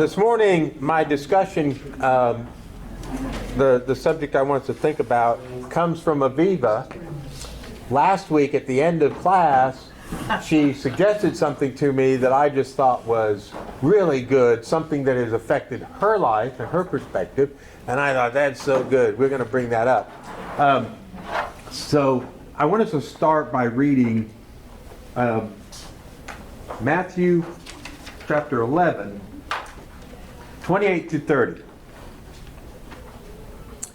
This morning, my discussion, the subject I want us to think about comes from Aviva. Last week at the end of class, she suggested something to me that I just thought was really good, something that has affected her life and her perspective, and I thought, that's so good, we're going to bring that up. So I want us to start by reading Matthew chapter 11, 28 to 30.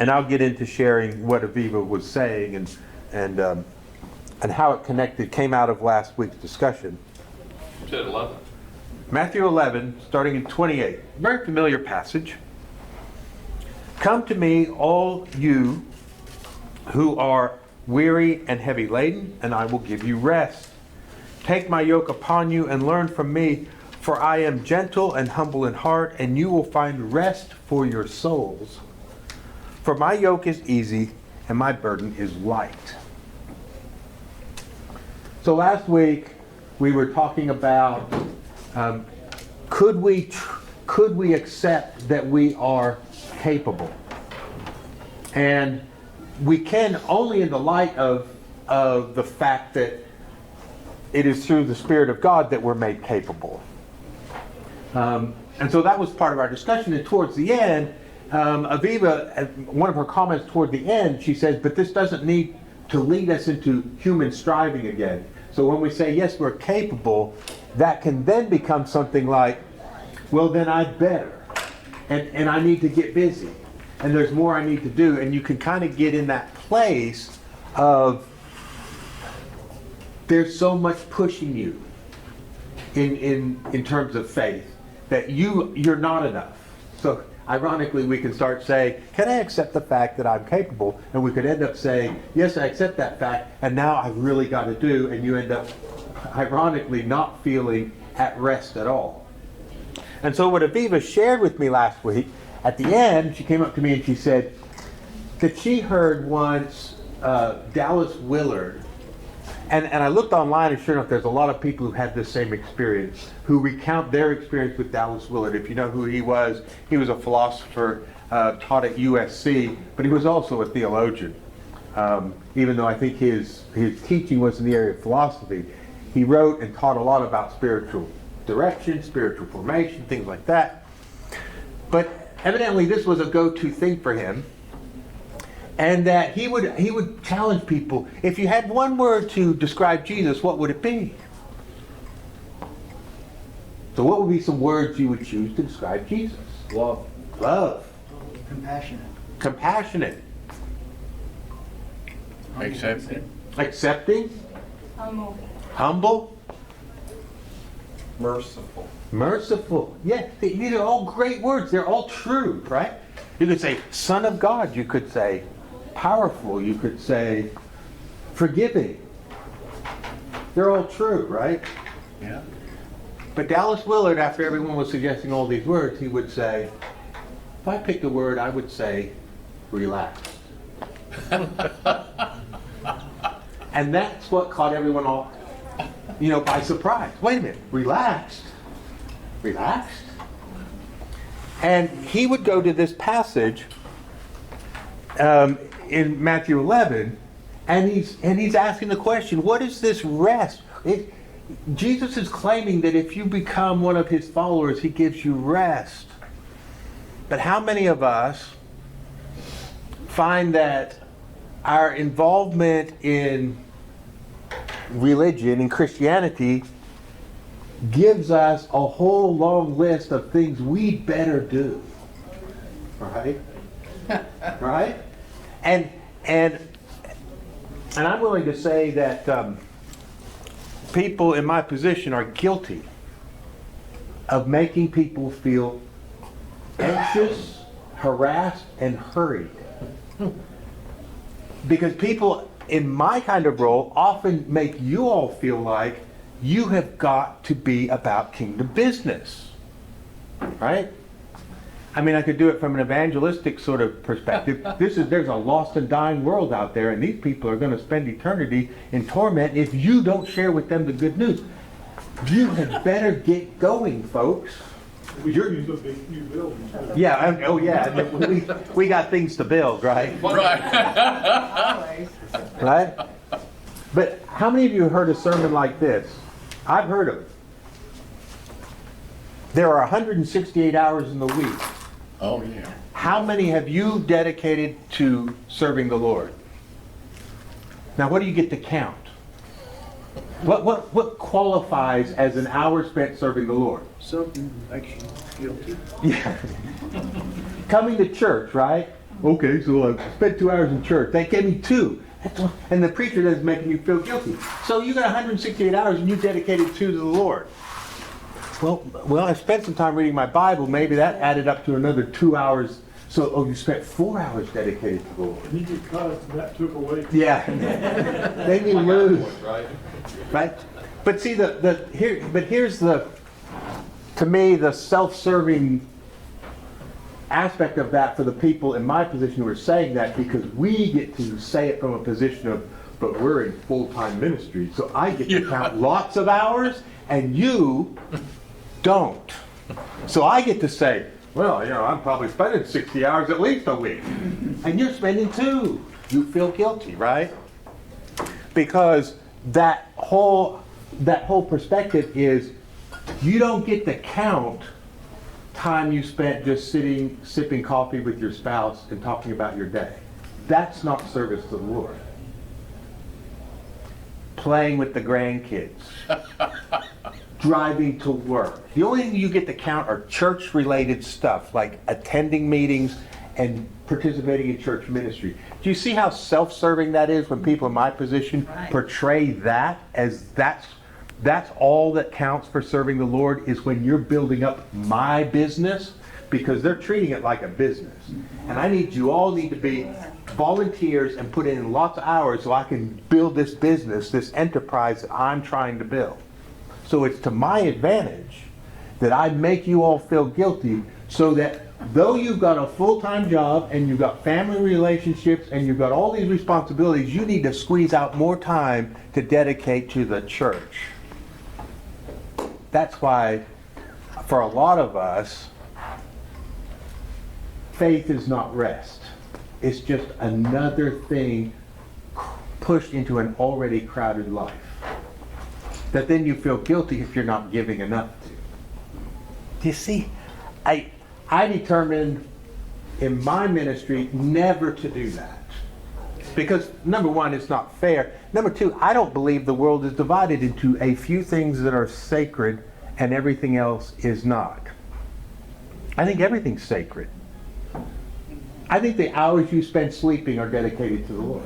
And I'll get into sharing what Aviva was saying and how it came out of last week's discussion. You said 11. Matthew 11, starting in 28. Very familiar passage. Come to me, all you who are weary and heavy laden, and I will give you rest. Take my yoke upon you and learn from me, for I am gentle and humble in heart, and you will find rest for your souls. For my yoke is easy and my burden is light. So last week we were talking about could we accept that we are capable? And we can only in the light of the fact that it is through the Spirit of God that we're made capable. And so that was part of our discussion. And towards the end, Aviva, one of her comments toward the end, she says, but this doesn't need to lead us into human striving again. So when we say, yes, we're capable, that can then become something like, well, then I'd better. And I need to get busy. And there's more I need to do. And you can kind of get in that place of there's so much pushing you in terms of faith that you're not enough. So ironically, we can start saying, can I accept the fact that I'm capable? And we could end up saying, yes, I accept that fact, and now I've really got to do, and you end up, ironically, not feeling at rest at all. And so what Aviva shared with me last week, at the end, she came up to me and she said that she heard once Dallas Willard, and I looked online, and sure enough, there's a lot of people who had this same experience, who recount their experience with Dallas Willard. If you know who he was a philosopher, taught at USC, but he was also a theologian. Even though I think his teaching was in the area of philosophy, he wrote and taught a lot about spiritual direction, spiritual formation, things like that. But evidently this was a go-to thing for him. And that he would challenge people, if you had one word to describe Jesus, what would it be? So what would be some words you would choose to describe Jesus? Love. Love. Compassionate. Compassionate. Accepting. Accepting. Humble. Humble. Merciful. Merciful. Yeah, these are all great words. They're all true, right? You could say Son of God. You could say powerful. You could say forgiving. They're all true, right? Yeah. But Dallas Willard, after everyone was suggesting all these words, he would say, if I picked a word, I would say relaxed. And that's what caught everyone off, by surprise. Wait a minute, relaxed? Relaxed? And he would go to this passage in Matthew 11, and he's asking the question, what is this rest? Jesus is claiming that if you become one of his followers, he gives you rest. But how many of us find that our involvement in religion and Christianity gives us a whole long list of things we'd better do? Right? Right? And I'm willing to say that people in my position are guilty of making people feel anxious, harassed, and hurried. Because people in my kind of role often make you all feel like you have got to be about kingdom business. Right? I mean, I could do it from an evangelistic sort of perspective. There's a lost and dying world out there, and these people are going to spend eternity in torment if you don't share with them the good news. You had better get going, folks. We should use a big new building. Yeah, oh yeah, and we got things to build, right? Right. Right? But how many of you heard a sermon like this? I've heard of it. There are 168 hours in the week. Oh, yeah. How many have you dedicated to serving the Lord? Now, what do you get to count? What qualifies as an hour spent serving the Lord? Something makes you guilty. Yeah. Coming to church, right? Okay, so I spent 2 hours in church. They gave me 2. And the preacher is making you feel guilty. So you got 168 hours and you dedicated 2 to the Lord. Well, I spent some time reading my Bible. Maybe that added up to another 2 hours. So, you spent 4 hours dedicated to the Lord. And you get cut, and that took away. Yeah. Then you lose. Right. Right? But see, here's to me, the self-serving aspect of that for the people in my position who are saying that, because we get to say it from a position of, but we're in full-time ministry, so I get to count lots of hours, and you don't. So I get to say, well, I'm probably spending 60 hours at least a week. And you're spending 2. You feel guilty, right? Because that whole perspective is, you don't get to count time you spent just sitting, sipping coffee with your spouse and talking about your day. That's not service to the Lord. Playing with the grandkids. Driving to work. The only thing you get to count are church-related stuff, like attending meetings and participating in church ministry. Do you see how self-serving that is when people in my position portray that as that's all that counts for serving the Lord, is when you're building up my business, because they're treating it like a business. And you all need to be volunteers and put in lots of hours so I can build this business, this enterprise that I'm trying to build. So it's to my advantage that I make you all feel guilty, so that though you've got a full-time job and you've got family relationships and you've got all these responsibilities, you need to squeeze out more time to dedicate to the church. That's why, for a lot of us, faith is not rest. It's just another thing pushed into an already crowded life, that then you feel guilty if you're not giving enough to. Do you see? I determined in my ministry never to do that. Because number one, it's not fair. Number two, I don't believe the world is divided into a few things that are sacred and everything else is not. I think everything's sacred. I think the hours you spend sleeping are dedicated to the Lord.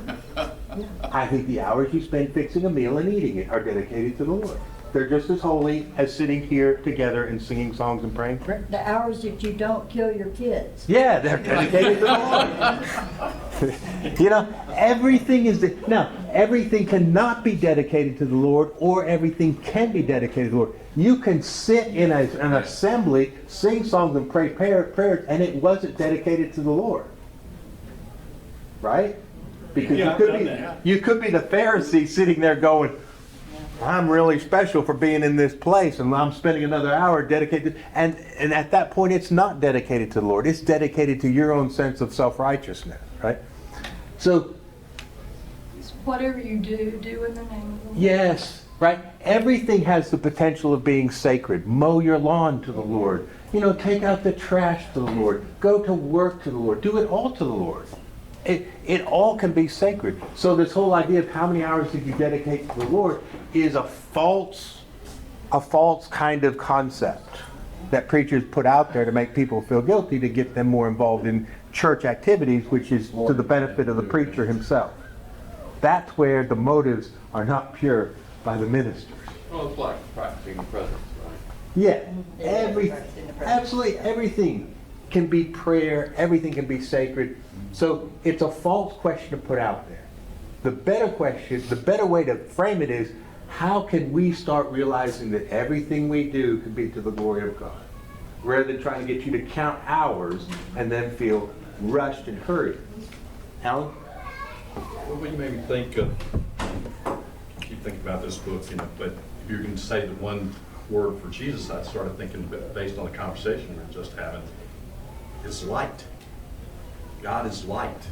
I think the hours you spend fixing a meal and eating it are dedicated to the Lord. They're just as holy as sitting here together and singing songs and praying prayers. The hours that you don't kill your kids. Yeah, they're dedicated to the Lord. Everything is... Now, everything cannot be dedicated to the Lord, or everything can be dedicated to the Lord. You can sit in an assembly, sing songs and pray prayers, and it wasn't dedicated to the Lord. Right? Because you could be the Pharisee sitting there going, I'm really special for being in this place, and I'm spending another hour dedicated. And at that point, it's not dedicated to the Lord. It's dedicated to your own sense of self-righteousness, right? So, whatever you do, do in the name of the Lord. Yes, right? Everything has the potential of being sacred. Mow your lawn to the Lord. Take out the trash to the Lord. Go to work to the Lord. Do it all to the Lord. It all can be sacred. So this whole idea of how many hours did you dedicate to the Lord is a false kind of concept that preachers put out there to make people feel guilty, to get them more involved in church activities, which is to the benefit of the preacher himself. That's where the motives are not pure by the ministers. Well, it's like practicing the presence, right? Yeah, absolutely everything can be prayer, everything can be sacred. So it's a false question to put out there. The better way to frame it is, how can we start realizing that everything we do can be to the glory of God? Rather than trying to get you to count hours and then feel rushed and hurried. Alan? Well, you made me think, keep thinking about this book, but if you're going to say the one word for Jesus, I started thinking, based on the conversation we were just having, is light. God is light.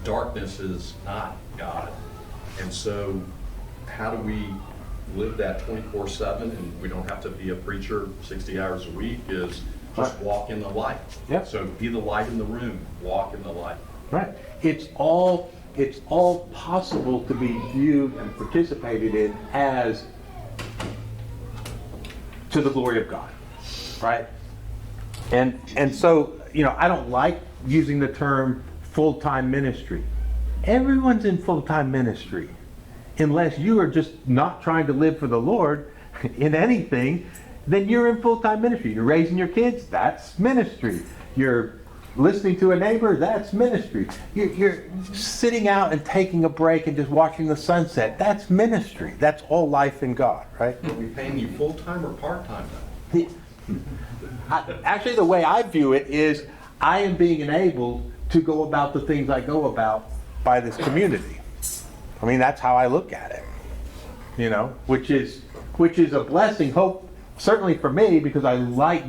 Darkness is not God. And so how do we live that 24/7, and we don't have to be a preacher 60 hours a week, is just walk in the light. Yeah. So be the light in the room, walk in the light. Right. It's all possible to be viewed and participated in as to the glory of God. Right? And so, I don't like using the term full-time ministry. Everyone's in full-time ministry. Unless you are just not trying to live for the Lord in anything, then you're in full-time ministry. You're raising your kids, that's ministry. You're listening to a neighbor, that's ministry. You're sitting out and taking a break and just watching the sunset, that's ministry. That's all life in God, right? Are we paying you full-time or part-time now? Actually, the way I view it is I am being enabled to go about the things I go about by this community. I mean, that's how I look at it, which is a blessing, hope, certainly for me, because I like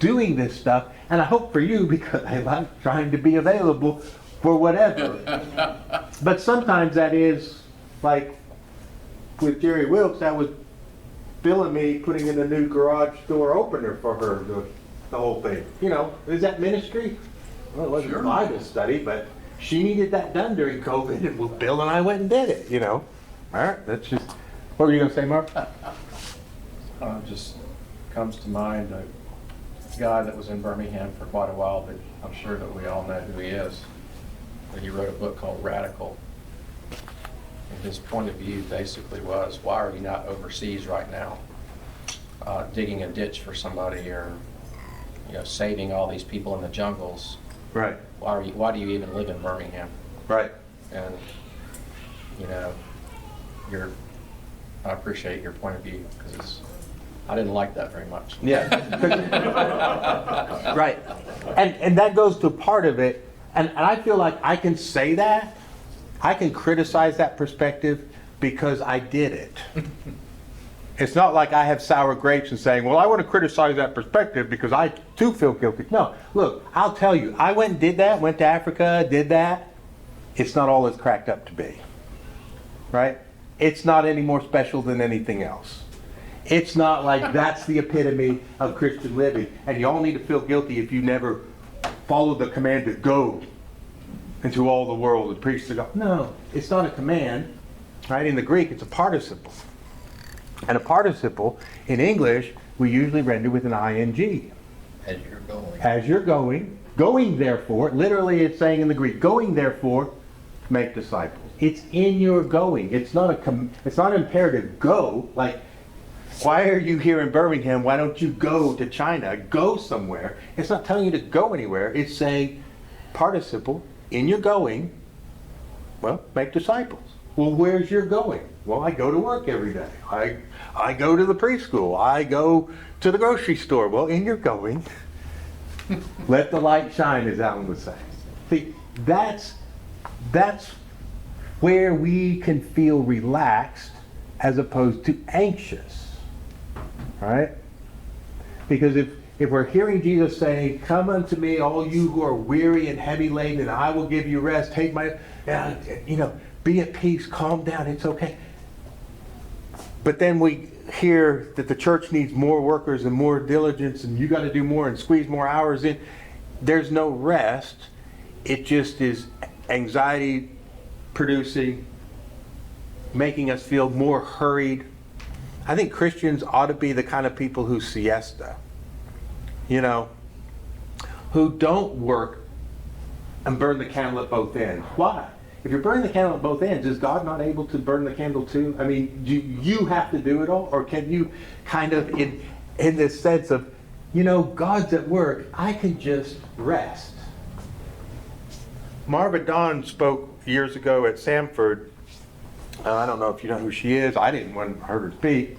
doing this stuff, and I hope for you because I like trying to be available for whatever. But sometimes that is, like with Jerry Wilkes, that was Bill and me putting in a new garage door opener for her, the whole thing. Is that ministry? Well, it wasn't a Bible study, but she needed that done during COVID, and Bill and I went and did it, All right, that's just... What were you going to say, Mark? Just comes to mind a guy that was in Birmingham for quite a while that I'm sure that we all know who he is. But he wrote a book called Radical. And his point of view basically was, why are you not overseas right now? Digging a ditch for somebody, or saving all these people in the jungles. Right. Why do you even live in Birmingham? Right. And I appreciate your point of view, because I didn't like that very much. Yeah. Right. And that goes to part of it. And I feel like I can say that. I can criticize that perspective because I did it. It's not like I have sour grapes and saying, well, I want to criticize that perspective because I too feel guilty. No, look, I'll tell you, I went and did that, went to Africa, did that. It's not all it's cracked up to be. Right? It's not any more special than anything else. It's not like that's the epitome of Christian living. And you all need to feel guilty if you never followed the command to go into all the world and preach the gospel. No, it's not a command. Right? In the Greek, it's a participle. And a participle, in English, we usually render with an ing. As you're going. As you're going. Going, therefore, literally it's saying in the Greek, going, therefore, make disciples. It's in your going. It's not it's not imperative. Go. Like, why are you here in Birmingham? Why don't you go to China? Go somewhere. It's not telling you to go anywhere. It's saying, participle, in your going, well, make disciples. Well, where's your going? Well, I go to work every day. I go to the preschool. I go to the grocery store. Well, in your going, let the light shine, as Alan would say. See, that's where we can feel relaxed as opposed to anxious. Right? Because if we're hearing Jesus saying, come unto me, all you who are weary and heavy laden, and I will give you rest. Take my, be at peace, calm down, it's okay. But then we hear that the church needs more workers and more diligence, and you got to do more and squeeze more hours in. There's no rest. It just is anxiety producing, making us feel more hurried. I think Christians ought to be the kind of people who siesta, who don't work and burn the candle at both ends. Why? If you're burning the candle at both ends, is God not able to burn the candle too? I mean, do you have to do it all? Or can you kind of, in this sense of, God's at work, I can just rest. Marva Dawn spoke years ago at Samford. I don't know if you know who she is. I didn't want her to speak.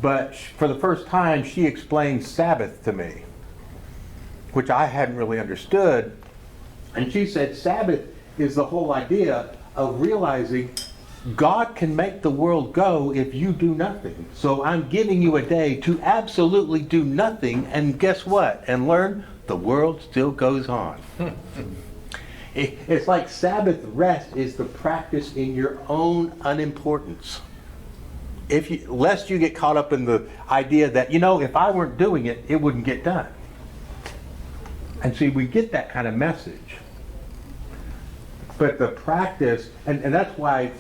But for the first time, she explained Sabbath to me, which I hadn't really understood. And she said Sabbath is the whole idea of realizing God can make the world go if you do nothing. So I'm giving you a day to absolutely do nothing, and guess what? And learn the world still goes on. It's like Sabbath rest is the practice in your own unimportance. Lest you get caught up in the idea that, if I weren't doing it, it wouldn't get done. And see, we get that kind of message. But the practice, and that's why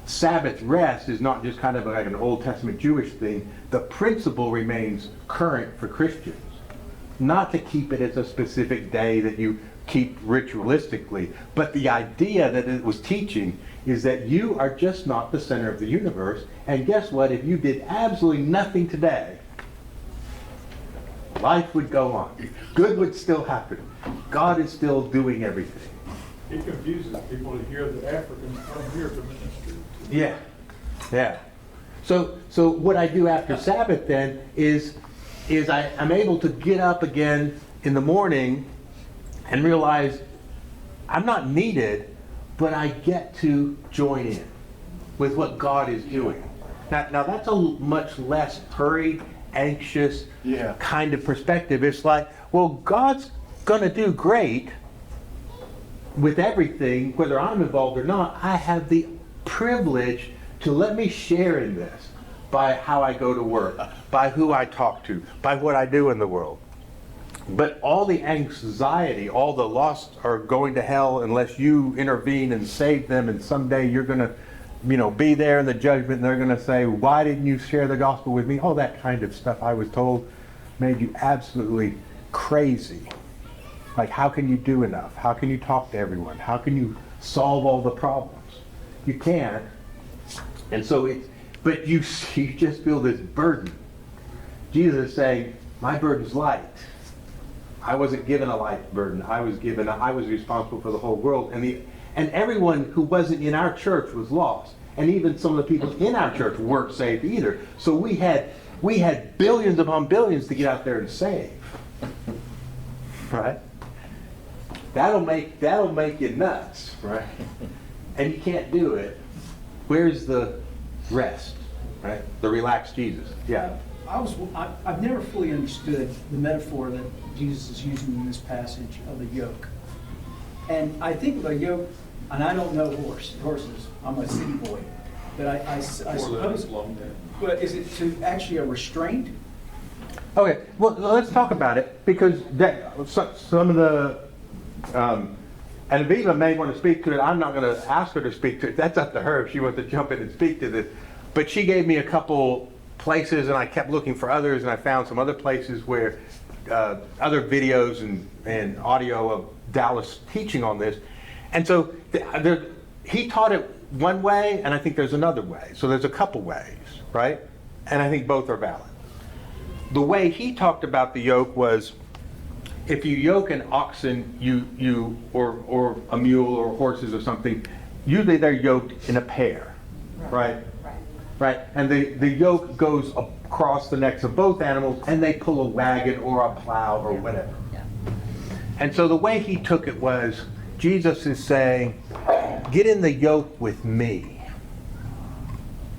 Sabbath rest is not just kind of like an Old Testament Jewish thing. The principle remains current for Christians. Not to keep it as a specific day that you keep ritualistically, but the idea that it was teaching is that you are just not the center of the universe, and guess what? If you did absolutely nothing today, life would go on. Good would still happen. God is still doing everything. It confuses people to hear that Africans come here to ministry. Yeah, yeah. So what I do after Sabbath then is I'm able to get up again in the morning and realize I'm not needed, but I get to join in with what God is doing. Now that's a much less hurried, anxious kind of perspective. It's like, well, God's going to do great with everything, whether I'm involved or not. I have the privilege to let me share in this by how I go to work, by who I talk to, by what I do in the world. But all the anxiety, all the lost are going to hell unless you intervene and save them, and someday you're going to be there in the judgment, and they're going to say, why didn't you share the gospel with me? All that kind of stuff, I was told, made you absolutely crazy. Like, how can you do enough? How can you talk to everyone? How can you solve all the problems? You can't. And so but you just feel this burden. Jesus is saying, my burden's light. I wasn't given a light burden. I was responsible for the whole world. And everyone who wasn't in our church was lost. And even some of the people in our church weren't saved either. So we had billions upon billions to get out there and save. Right? That'll make you nuts, right? And you can't do it. Where's the rest, right? The relaxed Jesus. Yeah. I've never fully understood the metaphor that Jesus is using in this passage of the yoke. And I think of a yoke, and I don't know horses. I'm a city boy, but I suppose. But is it to actually a restraint? Okay. Well, let's talk about it, because some of the and Aviva may want to speak to it. I'm not going to ask her to speak to it. That's up to her if she wants to jump in and speak to this. But she gave me a couple places, and I kept looking for others, and I found some other places where other videos and audio of Dallas teaching on this. And so he taught it one way, and I think there's another way. So there's a couple ways, right? And I think both are valid. The way he talked about the yoke was, if you yoke an oxen, or a mule or horses or something, usually they're yoked in a pair, right? Right. And the yoke goes across the necks of both animals, and they pull a wagon or a plow or whatever. Yeah. And so the way he took it was, Jesus is saying, get in the yoke with me,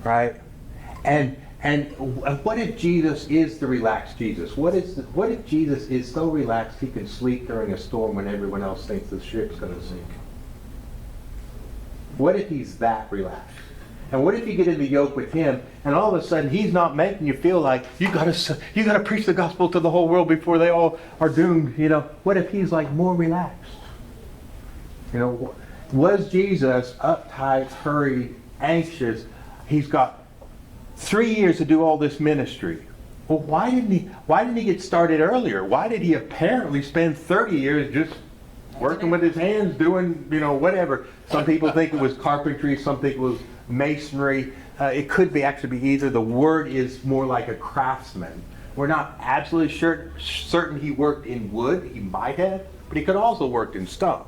right? And what if Jesus is the relaxed Jesus? What if Jesus is so relaxed he can sleep during a storm when everyone else thinks the ship's going to sink? What if he's that relaxed? And what if you get in the yoke with him, and all of a sudden he's not making you feel like you got to preach the gospel to the whole world before they all are doomed? What if he's like more relaxed? Was Jesus uptight, hurried, anxious? He's got 3 years to do all this ministry. Well, why didn't he get started earlier? Why did he apparently spend 30 years just working with his hands, doing, whatever? Some people think it was carpentry, some think it was masonry. It could actually be either. The word is more like a craftsman. We're not absolutely certain he worked in wood. He might have, but he could also worked in stone.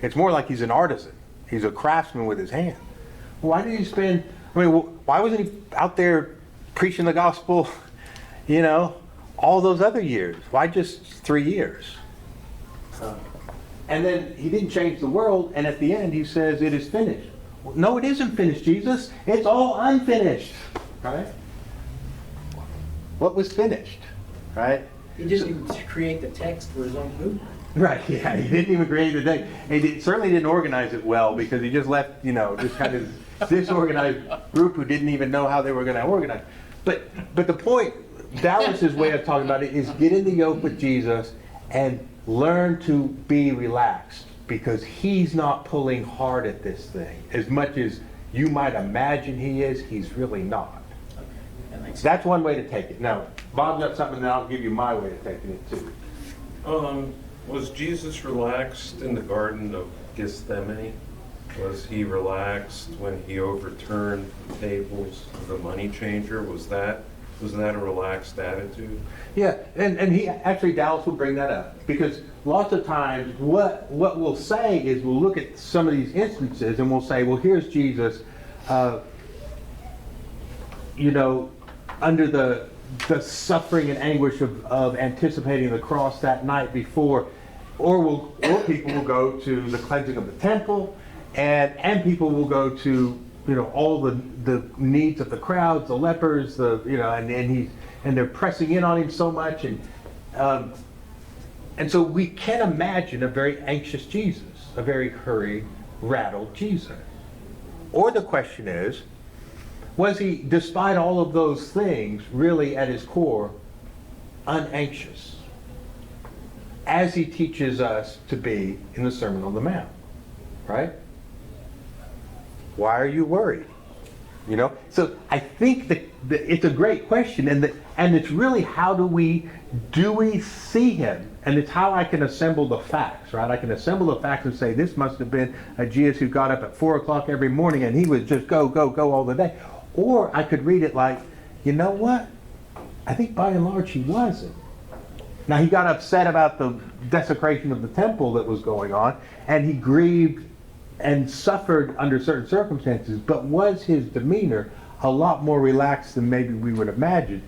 It's more like he's an artisan. He's a craftsman with his hand. Why did he spend, why wasn't he out there preaching the gospel, all those other years? Why just 3 years? And then he didn't change the world, and at the end he says, it is finished. No, it isn't finished, Jesus. It's all unfinished. Right? What was finished? Right? He didn't even create the text for his own movement. Right, yeah, he didn't even create the day. He certainly didn't organize it well because he just left, just kind of disorganized group who didn't even know how they were going to organize. But the point, Dallas's way of talking about it is get in the yoke with Jesus and learn to be relaxed because he's not pulling hard at this thing. As much as you might imagine he is, he's really not. Okay, that makes sense. That's one way to take it. Now, Bob's got something, then I'll give you my way of taking it too. Was Jesus relaxed in the Garden of Gethsemane? Was he relaxed when he overturned the tables of the money changer? Was that a relaxed attitude? Yeah, and he actually, Dallas will bring that up because lots of times what we'll say is we'll look at some of these instances and we'll say, well, here's Jesus, under the suffering and anguish of anticipating the cross that night before, or people will go to the cleansing of the temple, and people will go to all the needs of the crowds, the lepers, and they're pressing in on him so much, and so we can imagine a very anxious Jesus, a very hurried, rattled Jesus. Or the question is, was he, despite all of those things, really at his core, unanxious? As he teaches us to be in the Sermon on the Mount, right? Why are you worried? So I think that it's a great question, and it's really how do we see him? And it's how I can assemble the facts, right? I can assemble the facts and say this must have been a Jesus who got up at 4 o'clock every morning and he was just go all the day. Or I could read it like, you know what? I think by and large he wasn't. Now he got upset about the desecration of the temple that was going on, and he grieved and suffered under certain circumstances, but was his demeanor a lot more relaxed than maybe we would imagine?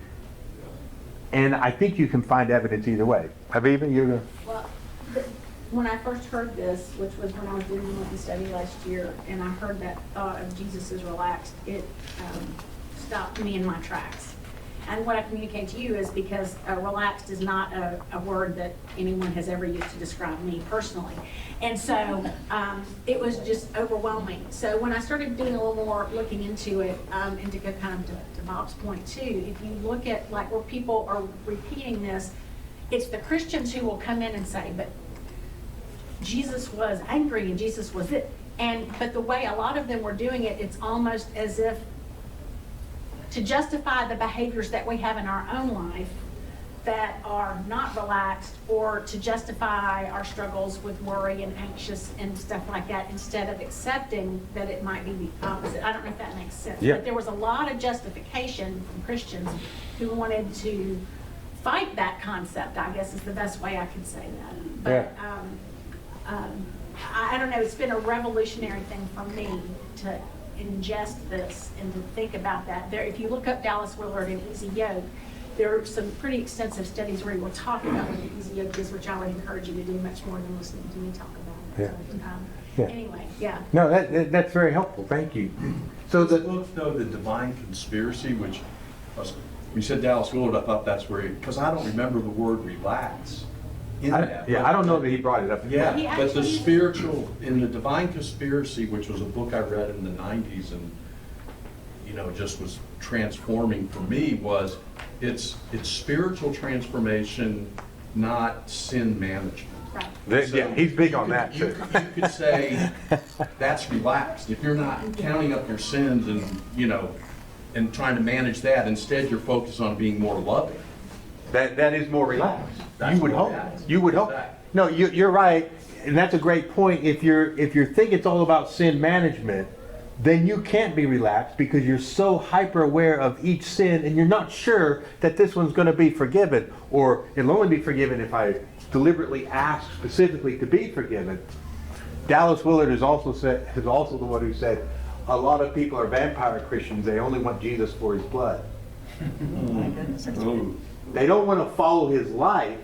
And I think you can find evidence either way. Aviva, you're going to... Well, when I first heard this, which was when I was doing the study last year, and I heard that thought of Jesus is relaxed, it stopped me in my tracks. And what I communicate to you is because relaxed is not a word that anyone has ever used to describe me personally. And so it was just overwhelming. So when I started doing a little more looking into it, and to go kind of to Bob's point too, if you look at like where people are repeating this, it's the Christians who will come in and say, but Jesus was angry and Jesus was it. But the way a lot of them were doing it, it's almost as if to justify the behaviors that we have in our own life that are not relaxed, or to justify our struggles with worry and anxious and stuff like that, instead of accepting that it might be the opposite. I don't know if that makes sense. Yeah. But there was a lot of justification from Christians who wanted to fight that concept, I guess is the best way I could say that. But I don't know, it's been a revolutionary thing for me to ingest this and to think about that. If you look up Dallas Willard and Easy Yoke, there are some pretty extensive studies where he will talk about what the Easy Yoke is, which I would encourage you to do much more than listening to me talk about it. Yeah. Anyway, yeah. No, that's very helpful. Thank you. So The book, though, The Divine Conspiracy, which, when you said Dallas Willard, I thought that's where because I don't remember the word relax in that. I don't know that he brought it up. Yeah, He but the actually- spiritual, in The Divine Conspiracy, which was a book I read in the 90s and, just was transforming for me, was it's spiritual transformation, not sin management. Right. Yeah, he's big on that You too. could say that's relaxed. If you're not counting up your sins and trying to manage that, instead you're focused on being more loving. That is more relaxed. That's You would more hope. relaxed. You would hope. Exactly. No, you're right, and that's a great point. If you think it's all about sin management, then you can't be relaxed because you're so hyper aware of each sin, and you're not sure that this one's going to be forgiven, or it'll only be forgiven if I deliberately ask specifically to be forgiven. Dallas Willard is also the one who said a lot of people are vampire Christians. They only want Jesus for his blood. My goodness, that's Ooh. They don't want to follow his life.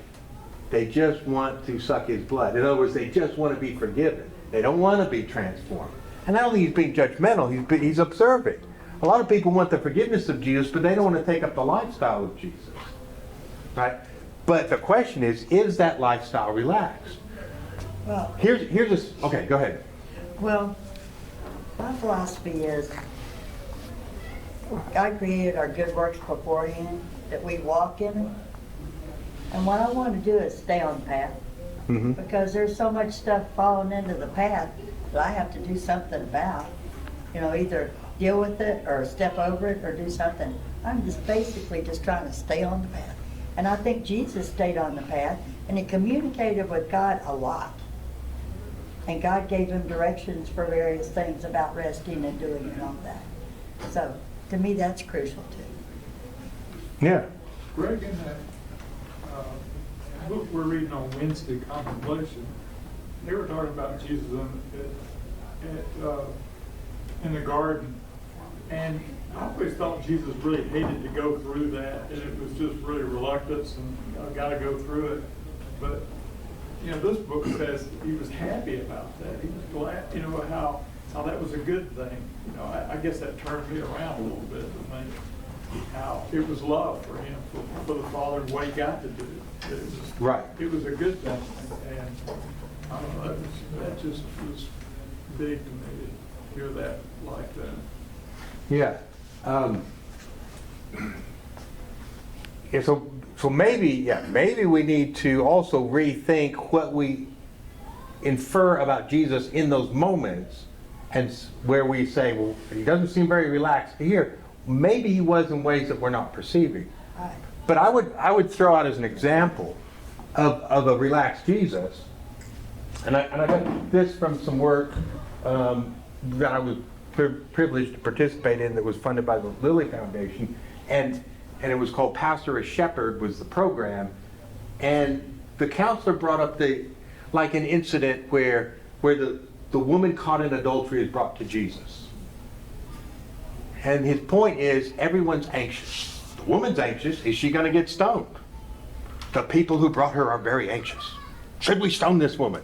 They just want to suck his blood. In other words, they just want to be forgiven. They don't want to be transformed. And I don't think he's being judgmental, he's observing. A lot of people want the forgiveness of Jesus, but they don't want to take up the lifestyle of Jesus. Right? But the question is that lifestyle relaxed? Well, Here's this, okay, go ahead. well, my philosophy is God created our good works beforehand, that we walk in it. And what I want to do is stay on the path. Mm-hmm. Because there's so much stuff falling into the path that I have to do something about. You know, either deal with it or step over it or do something. I'm just basically just trying to stay on the path. And I think Jesus stayed on the path and he communicated with God a lot. And God gave him directions for various things about resting and doing and all that. So to me that's crucial too. Yeah. Greg, in that book we're reading on Wednesday, Contemplation, they were talking about Jesus in the garden. And I always thought Jesus really hated to go through that, and it was just really reluctance and I got to go through it. But, you know, this book says he was happy about that. He was glad, you know, how that was a good thing. You know, I guess that turned me around a little bit to think how it was love for him, for the Father, and what he got to do. It was, Right. It was a good thing, and I don't know, that just was big to me to hear that like that. Yeah. Yeah, so maybe we need to also rethink what we infer about Jesus in those moments, and where we say, well, he doesn't seem very relaxed here. Maybe he was in ways that we're not perceiving. Right. But I would throw out as an example of a relaxed Jesus, and I got this from some work that I was privileged to participate in that was funded by the Lilly Foundation, and it was called Pastor as Shepherd was the program, and the counselor brought up an incident where the woman caught in adultery is brought to Jesus. And his point is everyone's anxious. The woman's anxious. Is she going to get stoned? The people who brought her are very anxious. Should we stone this woman?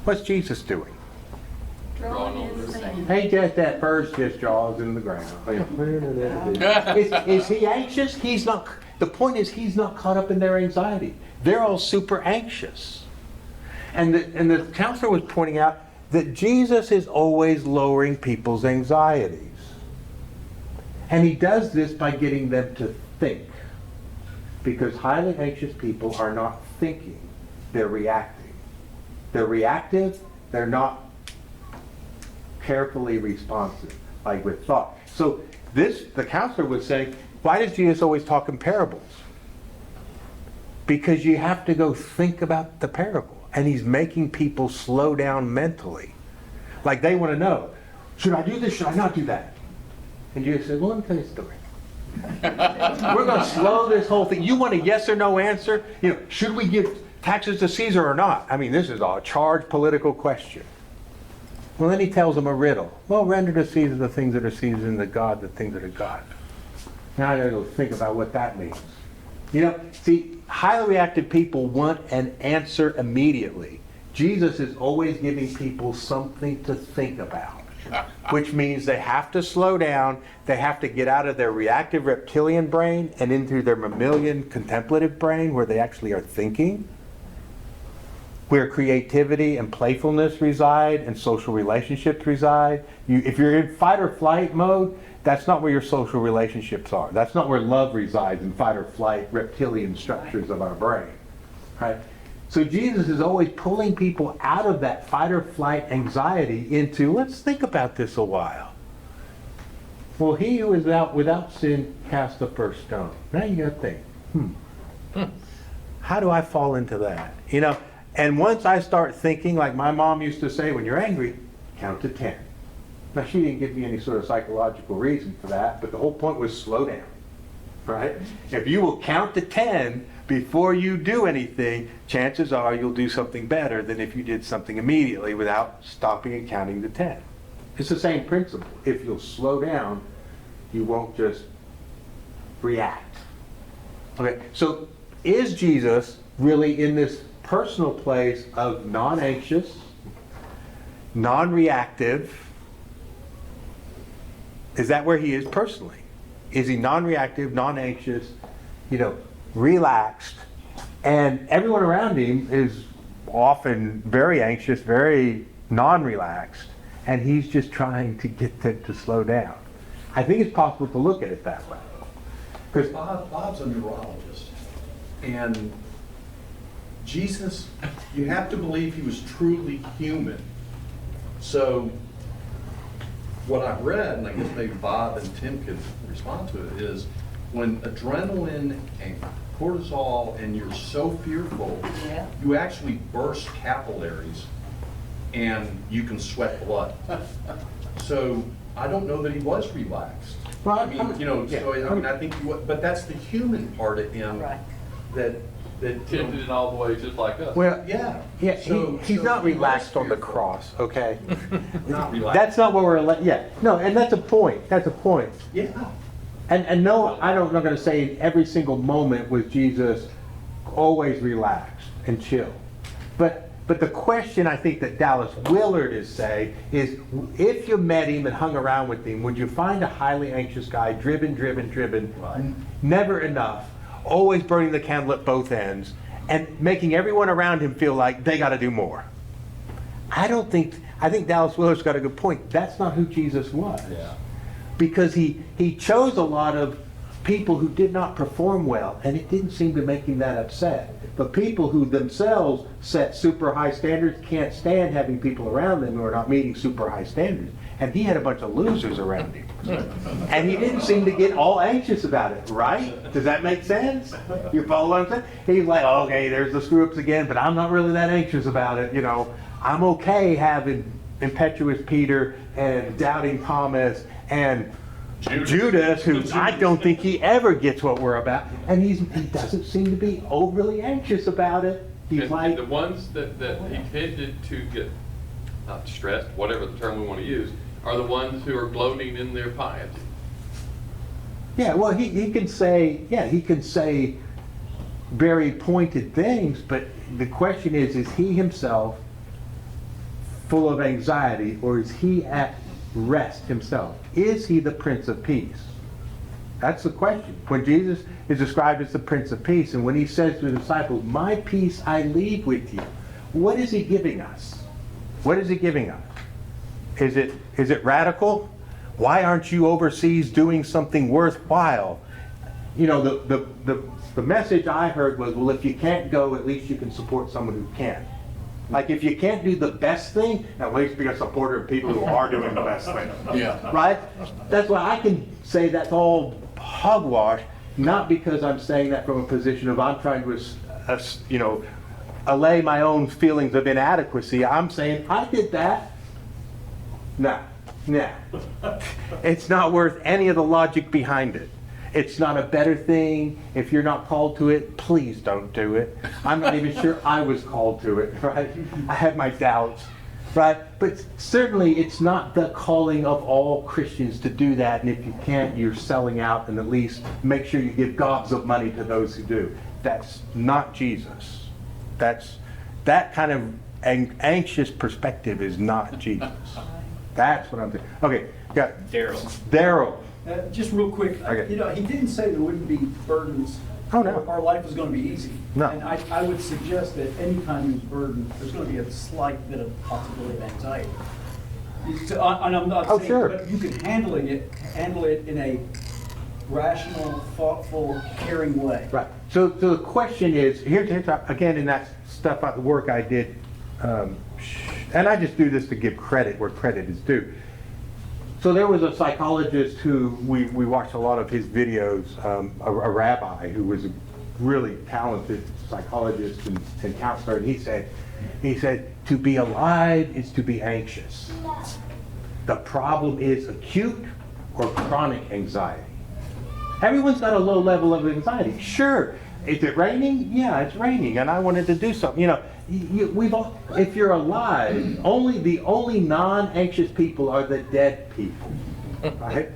What's Jesus doing? Drawing in sand. Hey, just that first just jaws in the ground. Is he anxious? He's not. The point is he's not caught up in their anxiety. They're all super anxious. And the counselor was pointing out that Jesus is always lowering people's anxieties. And he does this by getting them to think. Because highly anxious people are not thinking, they're reacting. They're reactive, they're not carefully responsive, like with thought. So the counselor was saying, why does Jesus always talk in parables? Because you have to go think about the parable. And he's making people slow down mentally. Like they want to know, should I do this, should I not do that? And Jesus said, well, let me tell you a story. We're going to slow this whole thing. You want a yes or no answer? You know, should we give taxes to Caesar or not? I mean, this is a charged political question. Well, then he tells them a riddle. Well, render to Caesar the things that are Caesar and to God the things that are God. Now I got to go think about what that means. You know, see, highly reactive people want an answer immediately. Jesus is always giving people something to think about. Which means they have to slow down, they have to get out of their reactive reptilian brain and into their mammalian contemplative brain where they actually are thinking, where creativity and playfulness reside and social relationships reside. If you're in fight or flight mode, that's not where your social relationships are. That's not where love resides in fight or flight reptilian structures of our brain. Right? So Jesus is always pulling people out of that fight or flight anxiety into, let's think about this a while. Well, he who is without sin cast the first stone. Now you got to think, how do I fall into that? You know, and once I start thinking, like my mom used to say, when you're angry, count to 10. Now she didn't give me any sort of psychological reason for that, but the whole point was slow down, right? If you will count to 10 before you do anything, chances are you'll do something better than if you did something immediately without stopping and counting to 10. It's the same principle. If you'll slow down, you won't just react. Okay, so is Jesus really in this personal place of non-anxious, non-reactive. Is that where he is personally? Is he non-reactive, non-anxious, relaxed? And everyone around him is often very anxious, very non-relaxed, and he's just trying to get them to slow down. I think it's possible to look at it that way. Because Bob's a neurologist, and Jesus, you have to believe he was truly human. So what I've read, and I guess maybe Bob and Tim could respond to it, is when adrenaline and cortisol and you're so fearful, Yeah. you actually burst capillaries and you can sweat blood. So I don't know that he was relaxed. Well, I mean, yeah. so I mean, I think he was, but that's the human part of him Right. that Tim did it all the way just like us. Well, yeah. yeah, So- he's so not he was relaxed on the fearful. cross, okay? Not relaxed. That's not what no, and that's a point, that's a point. Yeah. And no, I'm not going to say every single moment was Jesus always relaxed and chill. But the question I think that Dallas Willard is saying is, if you met him and hung around with him, would you find a highly anxious guy, driven, Right. never enough, always burning the candle at both ends, and making everyone around him feel like they got to do more? I think Dallas Willard's got a good point. That's not who Jesus was. Yeah. Because he chose a lot of people who did not perform well, and it didn't seem to make him that upset. But people who themselves set super high standards can't stand having people around them who are not meeting super high standards. And he had a bunch of losers around him. And he didn't seem to get all anxious about it, right? Does that make sense? You follow what I'm saying? He's like, okay, there's the screw-ups again, but I'm not really that anxious about it. I'm okay having impetuous Peter and doubting Thomas and Judas, who I don't think he ever gets what we're about, and he doesn't seem to be overly anxious about it. He's And like, the ones that he tended to get, not stressed, whatever the term we want to use, are the ones who are gloating in their piety. yeah, well, he can say very pointed things, but the question is he himself full of anxiety, or is he at rest himself? Is he the Prince of Peace? That's the question. When Jesus is described as the Prince of Peace, and when he says to the disciples, my peace I leave with you, what is he giving us? What is he giving us? Is it radical? Why aren't you overseas doing something worthwhile? The message I heard was, well, if you can't go, at least you can support someone who can. Like, if you can't do the best thing, at least be a supporter of people who are doing the best thing. Yeah. Right? That's why I can say that's all hogwash, not because I'm saying that from a position of I'm trying to, allay my own feelings of inadequacy. I'm saying, I did that. No. It's not worth any of the logic behind it. It's not a better thing. If you're not called to it, please don't do it. I'm not even sure I was called to it, right? I have my doubts, right? But certainly it's not the calling of all Christians to do that. And if you can't, you're selling out, and at least make sure you give gobs of money to those who do. That's not Jesus. That kind of anxious perspective is not Jesus. That's what I'm saying. Okay, got Daryl. Just real quick, Okay. he didn't say there wouldn't be burdens. Oh, no. Our life was going to be easy. No. And I would suggest that any time there's burden, there's going to be a slight bit of possibility of anxiety. And I'm not Oh, saying, sure. but you can handle it in a rational, thoughtful, caring way. Right. So the question is, here's again in that stuff, the work I did, and I just do this to give credit where credit is due. So there was a psychologist who we watched a lot of his videos, a rabbi who was a really talented psychologist and counselor, and he said, to be alive is to be anxious. The problem is acute or chronic anxiety. Everyone's got a low level of anxiety. Sure. Is it raining? Yeah, it's raining, and I wanted to do something. If you're alive, the only non-anxious people are the dead people, right?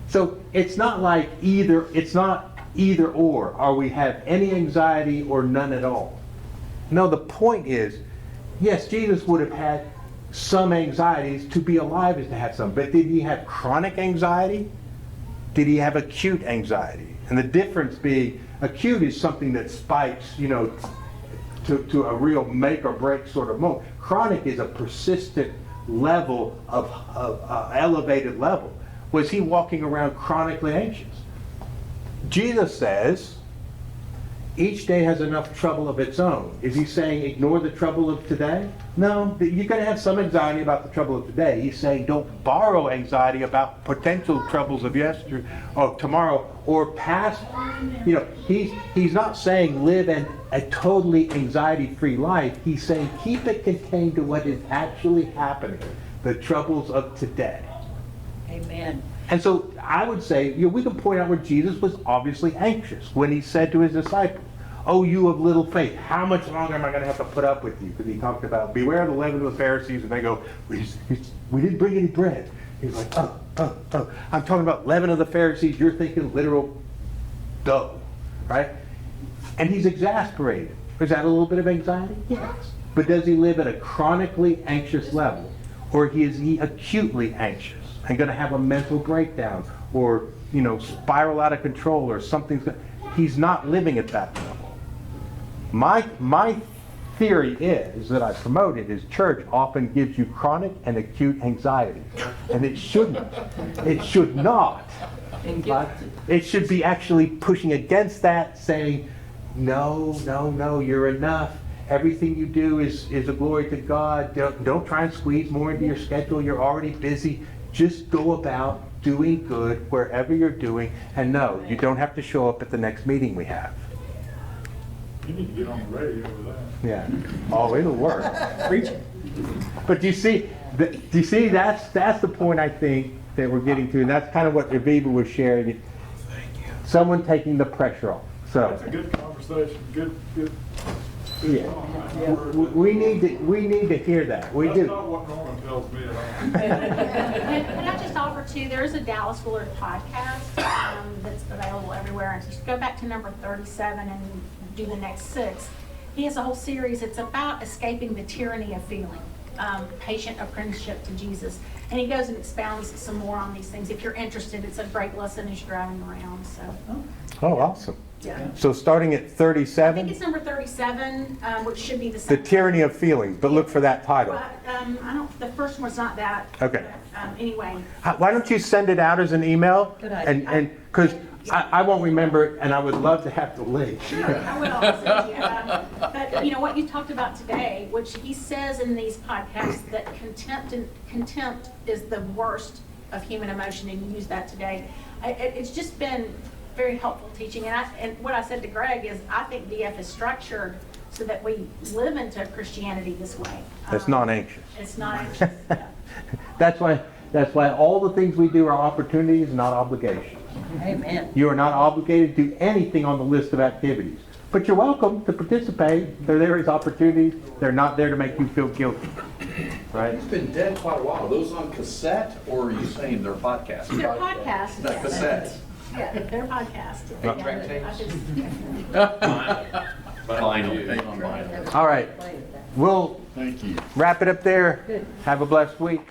So it's not like it's not either or. Are we have any anxiety or none at all? No, the point is, yes, Jesus would have had some anxieties. To be alive is to have some. But did he have chronic anxiety? Did he have acute anxiety? And the difference being, acute is something that spikes, to a real make or break sort of moment. Chronic is a persistent level of elevated level. Was he walking around chronically anxious? Jesus says, each day has enough trouble of its own. Is he saying ignore the trouble of today? No, you're going to have some anxiety about the trouble of today. He's saying don't borrow anxiety about potential troubles of yesterday or tomorrow or past. He's not saying live a totally anxiety-free life. He's saying keep it contained to what is actually happening, the troubles of today. Amen. And so I would say, we can point out where Jesus was obviously anxious when he said to his disciples, "Oh, you of little faith, how much longer am I going to have to put up with you?" Because he talked about, beware of the leaven of the Pharisees, and they go, we didn't bring any bread. He's like, oh. I'm talking about leaven of the Pharisees, you're thinking literal dough, right? And he's exasperated. Is that a little bit of anxiety? Yes. But does he live at a chronically anxious level? Or is he acutely anxious and going to have a mental breakdown or, spiral out of control or something? He's not living at that level. My theory is that I promoted is church often gives you chronic and acute anxiety. And it shouldn't. It should not. It should be actually pushing against that, saying, no, you're enough. Everything you do is a glory to God. Don't try and squeeze more into your schedule. You're already busy. Just go about doing good wherever you're doing. And no, you don't have to show up at the next meeting we have. You need to get on the radio with that. Yeah. Oh, it'll work. Preaching. But do you see, that's the point I think that we're getting to. And that's kind of what Aviva was sharing. Someone taking the pressure off. That's a good conversation. Good. Yeah. We need to hear that. We That's do. not what Norman tells me at all. Can I just offer too, there's a Dallas Willard podcast that's available everywhere. And just go back to number 37 and do the next 6. He has a whole series. It's about escaping the tyranny of feeling, patient apprenticeship to Jesus. And he goes and expounds some more on these things. If you're interested, it's a great lesson as you're driving around. So. Oh, awesome. Yeah. So starting at I think 37, it's number 37, which should be the The same. Tyranny of Feelings, but look for that title. The first one's not that. Okay. Anyway. Why don't you send it out as an email? Good idea. And because I won't remember it, and I would love to have the link. Sure, I will. I'll send you. But what you talked about today, which he says in these podcasts, that contempt is the worst of human emotion, and you use that today. It's just been very helpful teaching. And what I said to Greg is, I think DF is structured so that we live into Christianity this way. It's non-anxious. It's not anxious. Yeah. That's why all the things we do are opportunities, not obligations. Amen. You are not obligated to do anything on the list of activities. But you're welcome to participate. They're there as opportunities. They're not there to make you feel guilty. Right? It's been dead quite a while. Are those on cassette, or are you saying they're podcasts? They're podcasts. Not yes. cassette. Yeah, they're podcasts. Final. All right. We'll Thank you. wrap it up there. Have a blessed week.